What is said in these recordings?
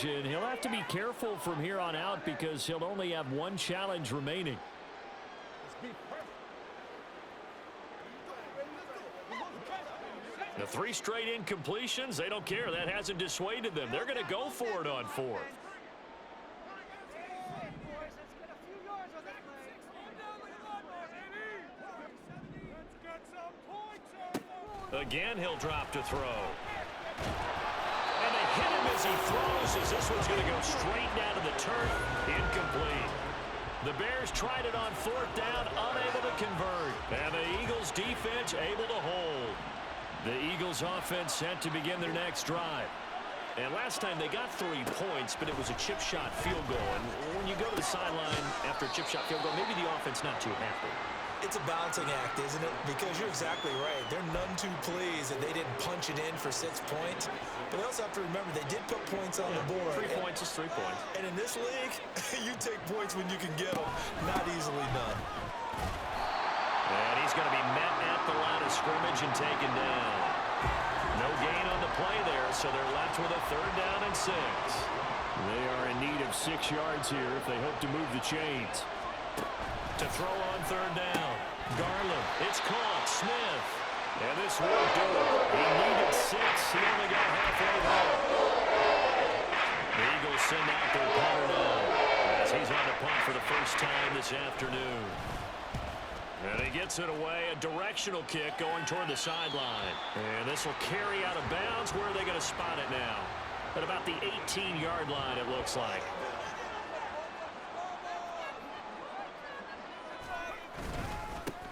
He'll have to be careful from here on out because he'll only have one challenge remaining. The 3 straight incompletions, they don't care. That hasn't dissuaded them. They're going to go for it on 4th. Again, he'll drop to throw. And they hit him as he throws, as this one's going to go straight down to the turf. Incomplete. The Bears tried it on 4th down, unable to convert. And the Eagles defense able to hold. The Eagles offense set to begin their next drive. And last time they got 3 points, but it was a chip shot field goal. And when you go to the sideline after a chip shot field goal, maybe the offense not too happy. It's a balancing act, isn't it? Because you're exactly right. They're none too pleased that they didn't punch it in for 6 points. But they also have to remember they did put points on the board. 3 points is 3 points. And in this league, you take points when you can get them. Not easily done. And he's going to be met at the line of scrimmage and taken down. No gain on the play there, so they're left with a 3rd down and 6. They are in need of 6 yards here if they hope to move the chains. To throw on 3rd down. Garland, it's caught. Smith. And this won't do it. He needed 6. He only got halfway home. The Eagles send out their punter now as he's on the punt for the first time this afternoon. And he gets it away, a directional kick going toward the sideline. And this will carry out of bounds. Where are they going to spot it now? At about the 18-yard line, it looks like.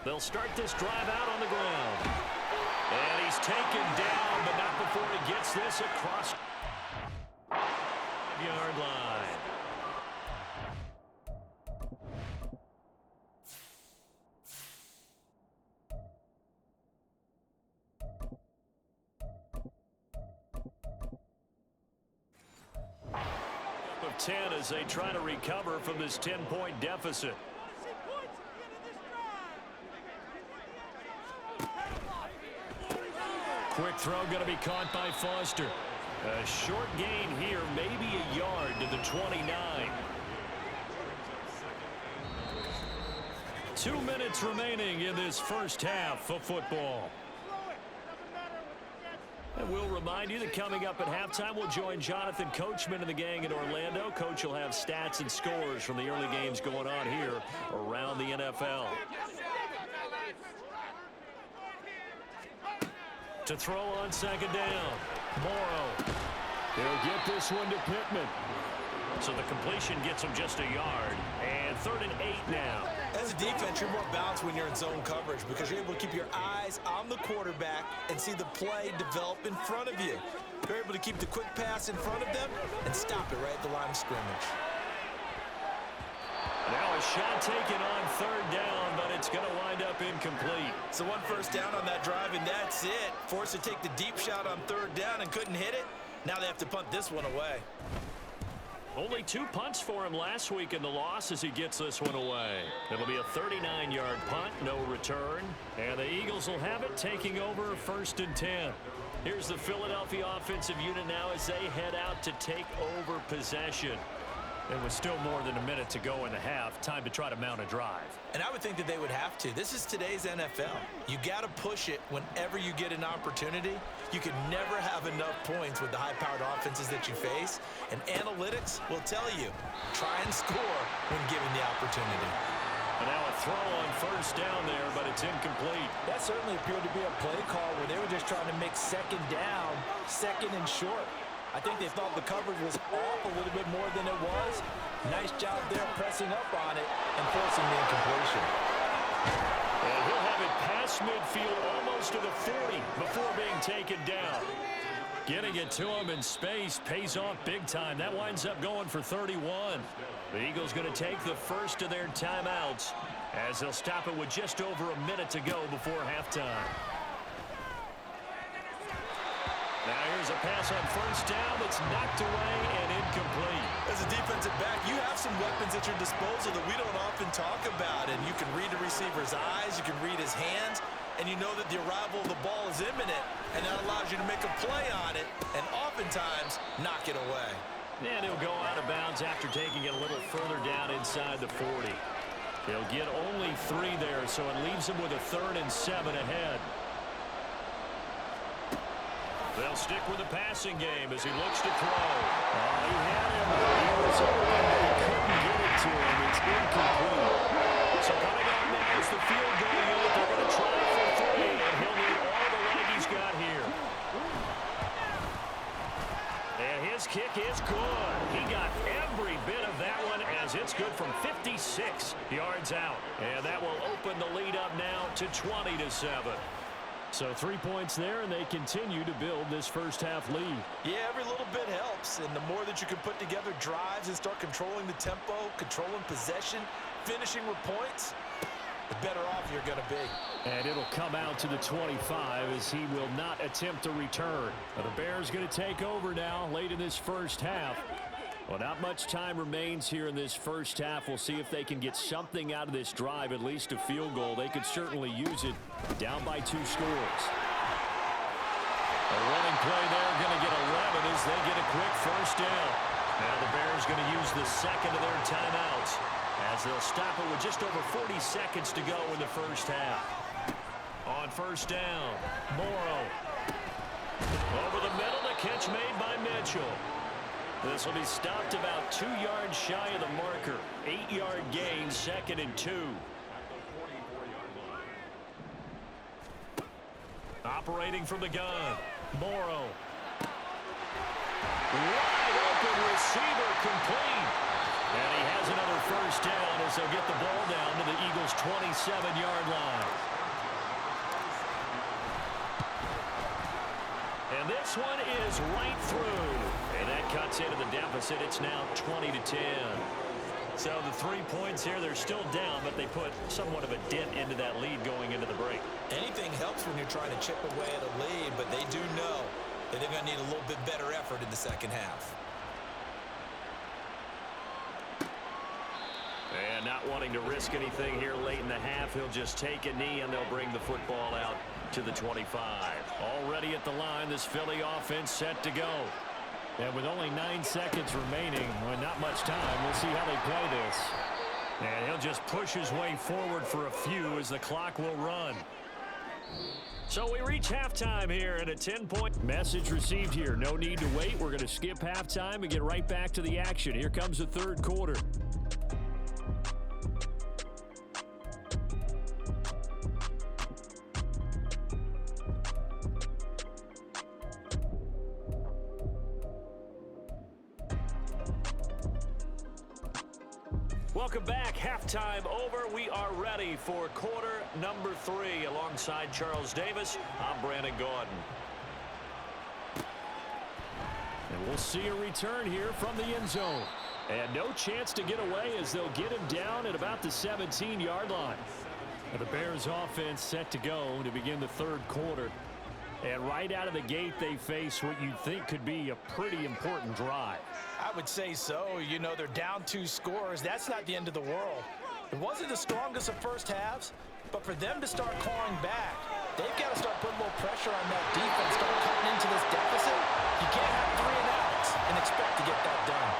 They'll start this drive out on the ground. And he's taken down, but not before he gets this across the 5-yard line. Of 10 as they try to recover from this 10-point deficit. Quick throw going to be caught by Foster. A short gain here, maybe a yard to the 29. 2 minutes remaining in this first half of football. And we'll remind you that coming up at halftime, we'll join Jonathan Coachman and the gang in Orlando. Coach will have stats and scores from the early games going on here around the NFL. To throw on 2nd down. Morrow. They'll get this one to Pittman. So the completion gets him just a yard. And 3rd and 8 now. As a defense, you're more balanced when you're in zone coverage because you're able to keep your eyes on the quarterback and see the play develop in front of you. You're able to keep the quick pass in front of them and stop it right at the line of scrimmage. Now a shot taken on 3rd down, but it's going to wind up incomplete. So 1 first down on that drive, and that's it. Forced to take the deep shot on 3rd down and couldn't hit it. Now they have to punt this one away. Only 2 punts for him last week in the loss as he gets this one away. It'll be a 39-yard punt, no return. And the Eagles will have it taking over 1st and 10. Here's the Philadelphia offensive unit now as they head out to take over possession. It was still more than a minute to go in the half. Time to try to mount a drive. And I would think that they would have to. This is today's NFL. You got to push it whenever you get an opportunity. You can never have enough points with the high-powered offenses that you face. And analytics will tell you, try and score when given the opportunity. And now a throw on 1st down there, but it's incomplete. That certainly appeared to be a play call where they were just trying to make 2nd down, 2nd and short. I think they thought the coverage was off a little bit more than it was. Nice job there pressing up on it and forcing the incompletion. And he'll have it past midfield almost to the 40 before being taken down. Getting it to him in space pays off big time. That winds up going for 31. The Eagles going to take the first of their timeouts as they'll stop it with just over a minute to go before halftime. Now here's a pass on 1st down that's knocked away and incomplete. As a defensive back, you have some weapons at your disposal that we don't often talk about. And you can read the receiver's eyes, you can read his hands, and you know that the arrival of the ball is imminent. And that allows you to make a play on it and oftentimes knock it away. And he'll go out of bounds after taking it a little further down inside the 40. He'll get only 3 there, so it leaves him with a 3rd and 7 ahead. They'll stick with the passing game as he looks to throw. Oh, he had him. He was open, but he couldn't get it to him. It's incomplete. So coming up now is the field goal unit. They're going to try for 3, and he'll need all the leg he's got here. And his kick is good. He got every bit of that one as it's good from 56 yards out. And that will open the lead up now to 20-7. So 3 points there, and they continue to build this first half lead. Yeah, every little bit helps, and the more that you can put together drives and start controlling the tempo, controlling possession, finishing with points, the better off you're going to be. And it'll come out to the 25 as he will not attempt a return. The Bears going to take over now late in this first half. Well, not much time remains here in this first half. We'll see if they can get something out of this drive, at least a field goal. They could certainly use it down by 2 scores. A running play there, going to get 11 as they get a quick first down. Now the Bears going to use the second of their timeouts as they'll stop it with just over 40 seconds to go in the first half. On first down, Morrow. Over the middle, the catch made by Mitchell. This will be stopped about 2 yards shy of the marker. 8-yard gain, 2nd and 2. Operating from the gun, Morrow. Wide open receiver complete. And he has another first down as they'll get the ball down to the Eagles' 27-yard line. And this one is right through. And that cuts into the deficit. It's now 20-10. So the 3 points here, they're still down, but they put somewhat of a dent into that lead going into the break. Anything helps when you're trying to chip away at a lead, but they do know that they're going to need a little bit better effort in the second half. And not wanting to risk anything here late in the half, he'll just take a knee, and they'll bring the football out to the 25. Already at the line, this Philly offense set to go. And with only 9 seconds remaining, well, not much time, we'll see how they play this. And he'll just push his way forward for a few as the clock will run. So we reach halftime here, and a 10-point message received here. No need to wait. We're going to skip halftime and get right back to the action. Here comes the third quarter. Welcome back. Halftime over. We are ready for quarter number 3. Alongside Charles Davis, I'm Brandon Gaudin. And we'll see a return here from the end zone. And no chance to get away as they'll get him down at about the 17-yard line. And the Bears offense set to go to begin the third quarter. And right out of the gate, they face what you'd think could be a pretty important drive. I would say so. You know, they're down 2 scores. That's not the end of the world. It wasn't the strongest of first halves, but for them to start clawing back, they've got to start putting a little pressure on that defense, start cutting into this deficit. You can't have 3 and outs and expect to get that done.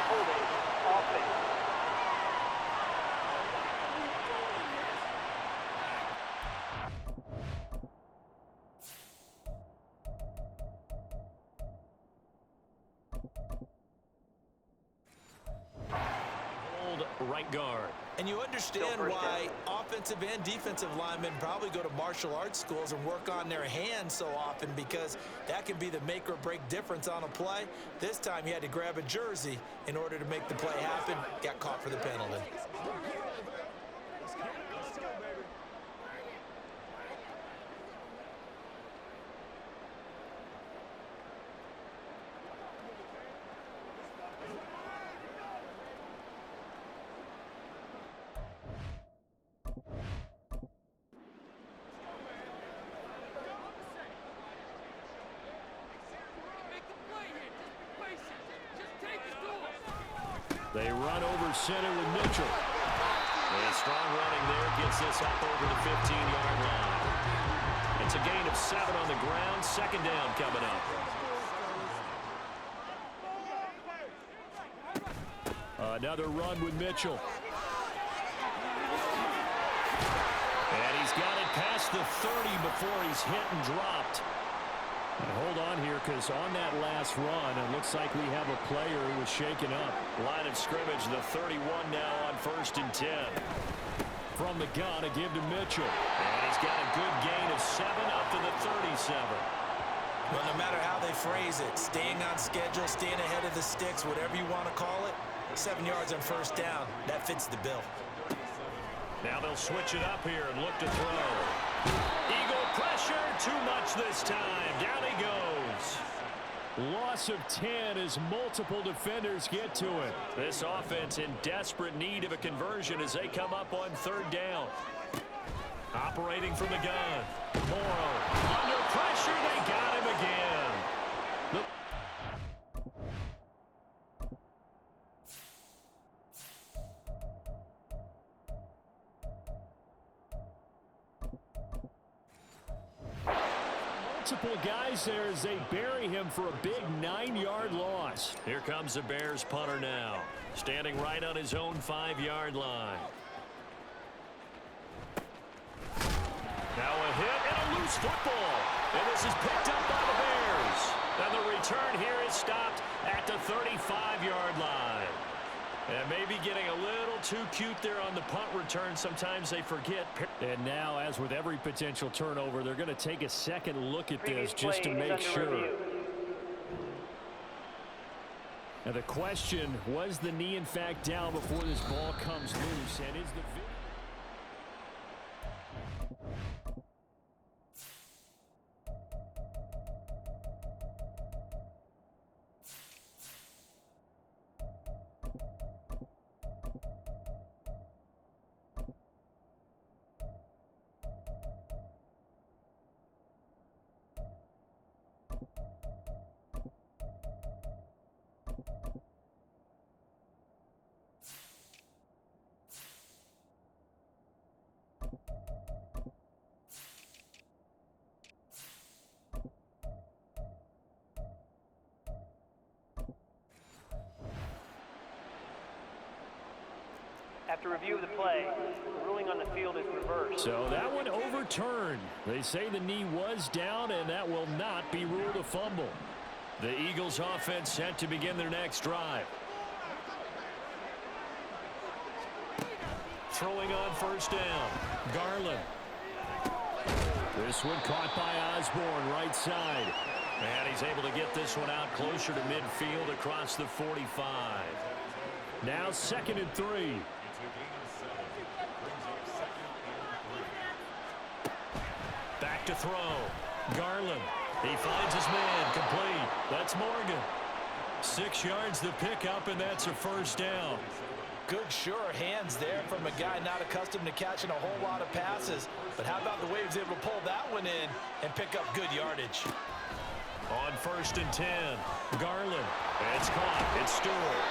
Holding offense. Right guard. And you understand why offensive and defensive linemen probably go to martial arts schools and work on their hands so often, because that can be the make or break difference on a play. This time he had to grab a jersey in order to make the play happen. Got caught for the penalty. They run over center with Mitchell. And strong running there gets this up over the 15-yard line. It's a gain of 7 on the ground. Second down coming up. Another run with Mitchell. And he's got it past the 30 before he's hit and dropped. And hold on here, because on that last run, it looks like we have a player who was shaken up. Line of scrimmage, the 31 now on 1st and 10. From the gun, a give to Mitchell. And he's got a good gain of 7 up to the 37. Well, no matter how they phrase it, staying on schedule, staying ahead of the sticks, whatever you want to call it, 7 yards on 1st down, that fits the bill. Now they'll switch it up here and look to throw. Eagle pressure, too much this time. Down he goes. Loss of 10 as multiple defenders get to it. This offense in desperate need of a conversion as they come up on 3rd down. Operating from the gun. Morrow under pressure. They got him again. Multiple guys there as they bury him for a big 9-yard loss. Here comes the Bears punter now, standing right on his own 5-yard line. Now a hit and a loose football. And this is picked up by the Bears. And the return here is stopped at the 35-yard line. And maybe getting a little too cute there on the punt return. Sometimes they forget. And now, as with every potential turnover, they're going to take a second look at this just to make sure. Now the question, was the knee in fact down before this ball comes loose? And is the After review of the play, the ruling on the field is reversed. So that one overturned. They say the knee was down, and that will not be ruled a fumble. The Eagles offense set to begin their next drive. Throwing on 1st down. Garland. This one caught by Osborne, right side. And he's able to get this one out closer to midfield across the 45. Now 2nd and 3. Back to throw. Garland. He finds his man. Complete. That's Morgan. 6 yards the pickup, and that's a 1st down. Good, sure hands there from a guy not accustomed to catching a whole lot of passes. But how about the way he was able to pull that one in and pick up good yardage? On 1st and 10. Garland. It's caught. It's Stewart.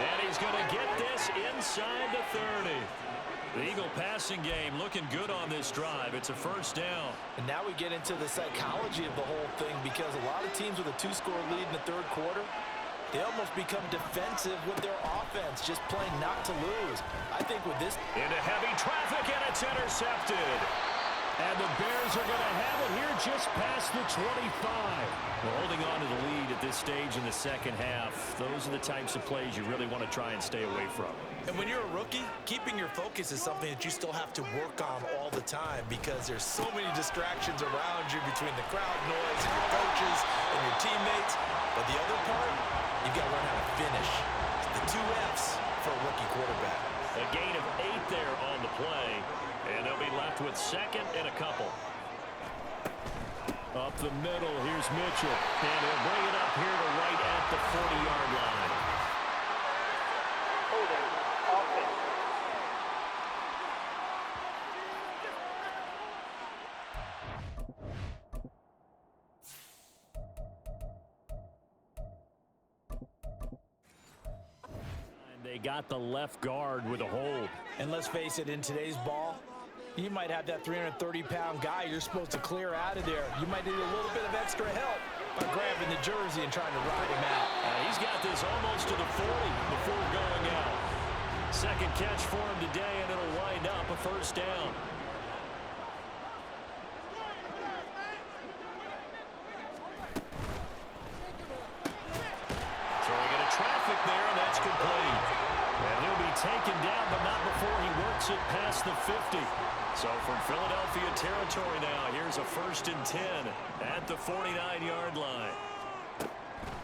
And he's going to get this inside the 30. The Eagle passing game looking good on this drive. It's a 1st down. And now we get into the psychology of the whole thing, because a lot of teams with a 2-score lead in the 3rd quarter, they almost become defensive with their offense, just playing not to lose. I think with this... Into heavy traffic, and it's intercepted. And the Bears are going to have it here just past the 25. Well, holding on to the lead at this stage in the 2nd half, those are the types of plays you really want to try and stay away from. And when you're a rookie, keeping your focus is something that you still have to work on all the time, because there's so many distractions around you between the crowd noise and your coaches and your teammates. But the other part, you've got to learn how to finish. The 2 F's for a rookie quarterback. A gain of 8 there on the play, and they'll be left with 2nd and a couple. Up the middle, here's Mitchell, and he'll bring it up here to right at the 40-yard line. Holding, offense. They got the left guard with a hold. And let's face it, in today's ball, you might have that 330-pound guy you're supposed to clear out of there. You might need a little bit of extra help by grabbing the jersey and trying to ride him out. He's got this almost to the 40 before going out. Second catch for him today, and it'll wind up a first down. Throwing into traffic there, and that's complete. And he'll be taken down, but not before he works it past the 50. So from Philadelphia territory now, here's a 1st and 10 at the 49-yard line.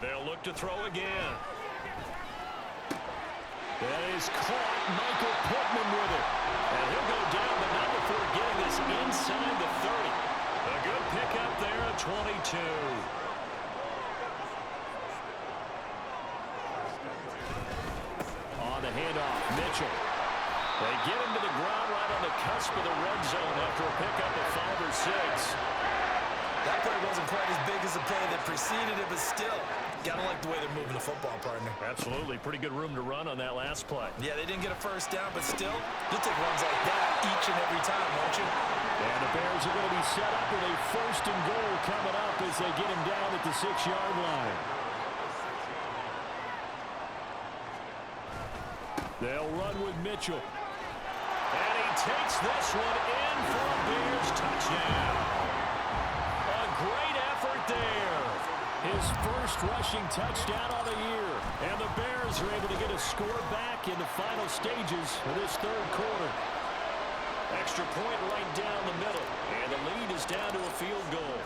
They'll look to throw again. That is caught. Michael Pittman with it. And he'll go down, but not before getting this inside the 30. A good pickup there at 22. On the handoff, Mitchell. They get him to the ground right on the cusp of the red zone after a pickup of 5 or 6. That play wasn't quite as big as the play that preceded it, but still, gotta like the way they're moving the football, partner. Absolutely. Pretty good room to run on that last play. Yeah, they didn't get a first down, but still, you'll take runs like that each and every time, won't you? And the Bears are going to be set up with a 1st and goal coming up as they get him down at the 6-yard line. They'll run with Mitchell. And he takes this one in for a Bears touchdown. A great effort there. His first rushing touchdown of the year. And the Bears are able to get a score back in the final stages of this 3rd quarter. Extra point right down the middle. And the lead is down to a field goal.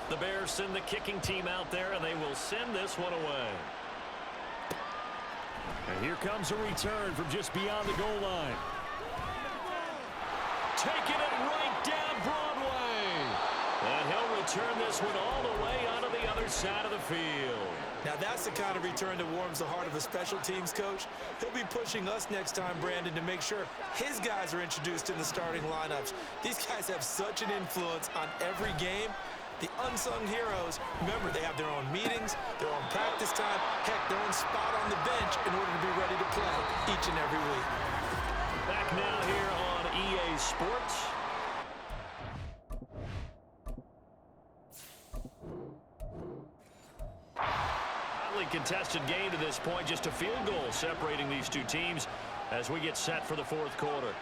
The Bears send the kicking team out there, and they will send this one away. And here comes a return from just beyond the goal line. Taking it right down Broadway. And he'll return this one all the way onto the other side of the field. Now that's the kind of return that warms the heart of a special teams coach. He'll be pushing us next time, Brandon, to make sure his guys are introduced in the starting lineups. These guys have such an influence on every game. The unsung heroes, remember, they have their own meetings, their own practice time, heck, their own spot on the bench in order to be ready to play each and every week. Back now here on EA Sports. Highly contested game to this point, just a field goal separating these two teams as we get set for the 4th quarter.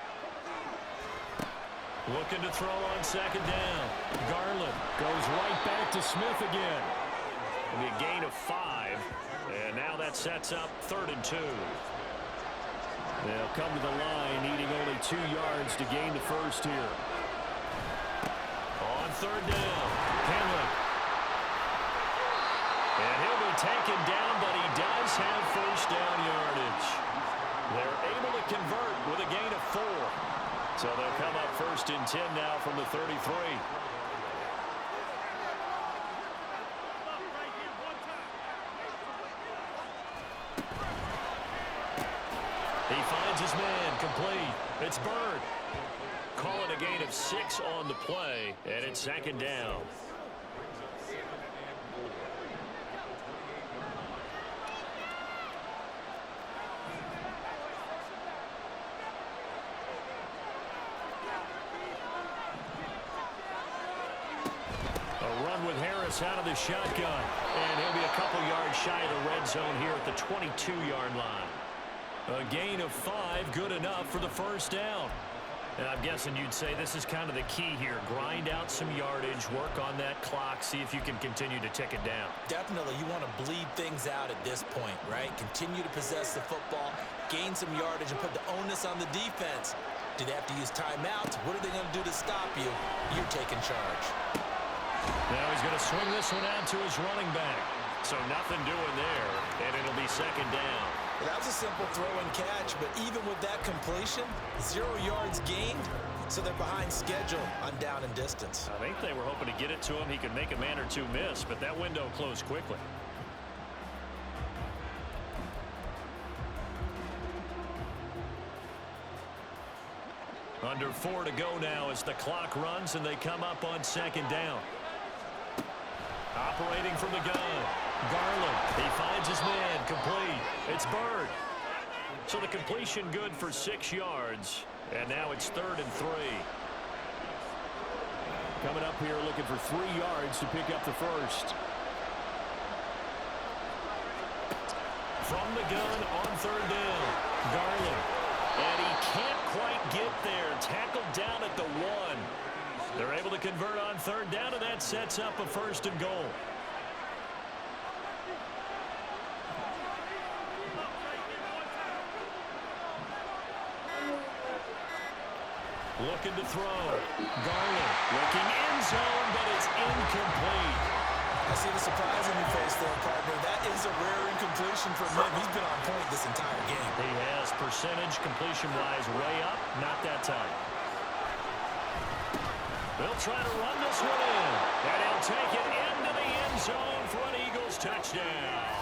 Looking to throw on 2nd down. Garland goes right back to Smith again. It'll be a gain of 5. And now that sets up 3rd and 2. They'll come to the line needing only 2 yards to gain the first here. On 3rd down, Henley. And he'll be taken down, but he does have first down yardage. They're able to convert with a gain of 4. So they'll come up 1st and 10 now from the 33. He finds his man, complete. It's Bird. Call it a gain of 6 on the play, and it's 2nd down. With Harris out of the shotgun, and he'll be a couple yards shy of the red zone here at the 22-yard line. A gain of 5, good enough for the first down. And I'm guessing you'd say this is kind of the key here. Grind out some yardage, work on that clock, see if you can continue to tick it down. Definitely, you want to bleed things out at this point, right? Continue to possess the football, gain some yardage, and put the onus on the defense. Do they have to use timeouts? What are they going to do to stop you? You're taking charge. Now he's going to swing this one out to his running back. So nothing doing there, and it'll be 2nd down. Well, that was a simple throw and catch, but even with that completion, 0 yards gained, so they're behind schedule on down and distance. I think they were hoping to get it to him. He could make a man or 2 miss, but that window closed quickly. Under 4 to go now as the clock runs, and they come up on 2nd down. Operating from the gun, Garland. He finds his man, complete. It's Bird. So the completion good for 6 yards, and now it's 3rd and 3. Coming up here looking for 3 yards to pick up the first. From the gun on 3rd down, Garland. sets up a 1st and goal. Looking to throw. Garland looking end zone, but it's incomplete. I see the surprise in your face there, partner. That is a rare incompletion from him. He's been on point this entire game. He has percentage completion-wise way up, not that time. They'll try to run this one in, and he'll take it into the end zone for an Eagles touchdown.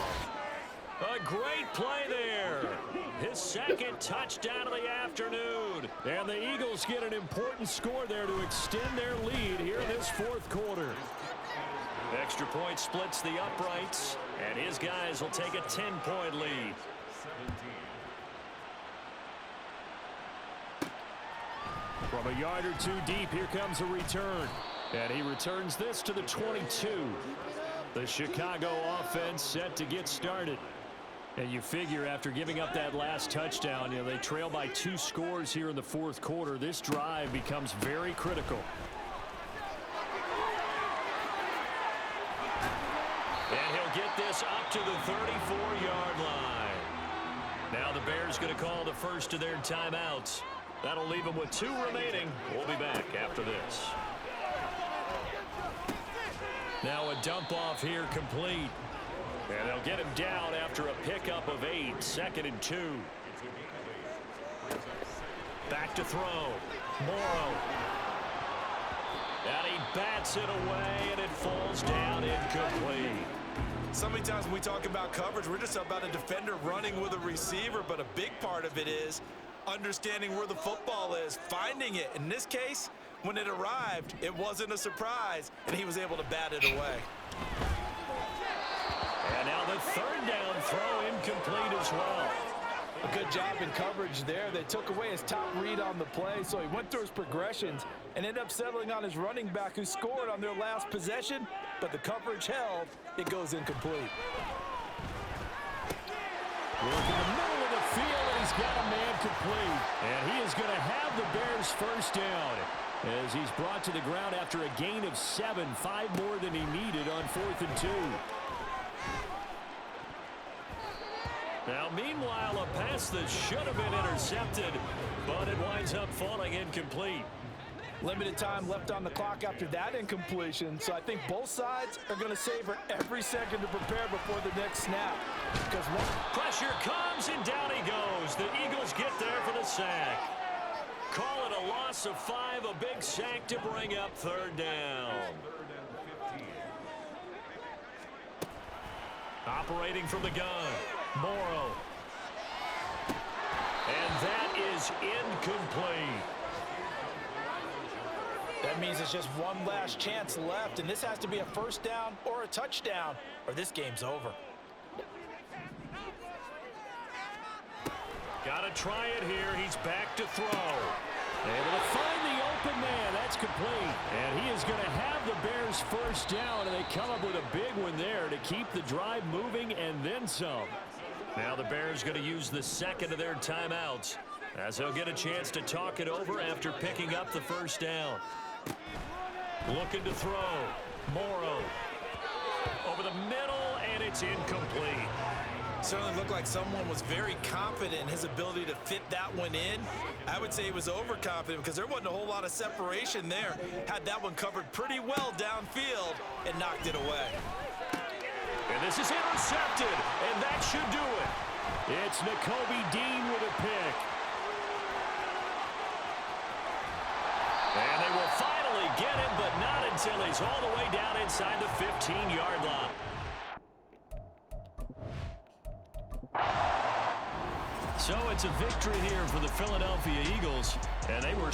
A great play there. His 2nd touchdown of the afternoon. And the Eagles get an important score there to extend their lead here in this 4th quarter. Extra point splits the uprights, and his guys will take a 10-point lead. From a yard or 2 deep, here comes a return. And he returns this to the 22. The Chicago offense set to get started. And you figure after giving up that last touchdown, they trail by 2 scores here in the 4th quarter. This drive becomes very critical. And he'll get this up to the 34-yard line. Now the Bears going to call the first of their timeouts. That'll leave them with 2 remaining. We'll be back after this. Now a dump off here complete. And they'll get him down after a pickup of 8, 2nd and 2. Back to throw. Morrow. And he bats it away, and it falls down incomplete. So many times when we talk about coverage, we're just about a defender running with a receiver, but a big part of it is understanding where the football is, finding it. In this case, when it arrived, it wasn't a surprise, and he was able to bat it away. And now the 3rd down throw incomplete as well. A good job in coverage there. They took away his top read on the play, so he went through his progressions and ended up settling on his running back who scored on their last possession, but the coverage held. It goes incomplete. Work in the middle of the field, and he's got a man complete. And he is going to have the Bears 1st down as he's brought to the ground after a gain of 7, 5 more than he needed on 4th and 2. Now, meanwhile, a pass that should have been intercepted, but it winds up falling incomplete. Limited time left on the clock after that incompletion, so I think both sides are going to savor every second to prepare before the next snap. Because pressure comes, and down he goes. The Eagles get there for the sack. Call it a loss of 5, a big sack to bring up 3rd down. Operating from the gun, Morrow. And that is incomplete. That means it's just one last chance left, and this has to be a 1st down or a touchdown, or this game's over. Got to try it here. He's back to throw. Able to find the open man. That's complete. And he is going to have the Bears 1st down, and they come up with a big one there to keep the drive moving and then some. Now the Bears going to use the 2nd of their timeouts as they'll get a chance to talk it over after picking up the 1st down. Looking to throw. Morrow. Over the middle, and it's incomplete. Certainly looked like someone was very confident in his ability to fit that one in. I would say he was overconfident because there wasn't a whole lot of separation there. Had that one covered pretty well downfield and knocked it away. And this is intercepted, and that should do it. It's Nakobe Dean with a pick. And they will finally get him, but not until he's all the way down inside the 15-yard line. So it's a victory here for the Philadelphia Eagles, and they were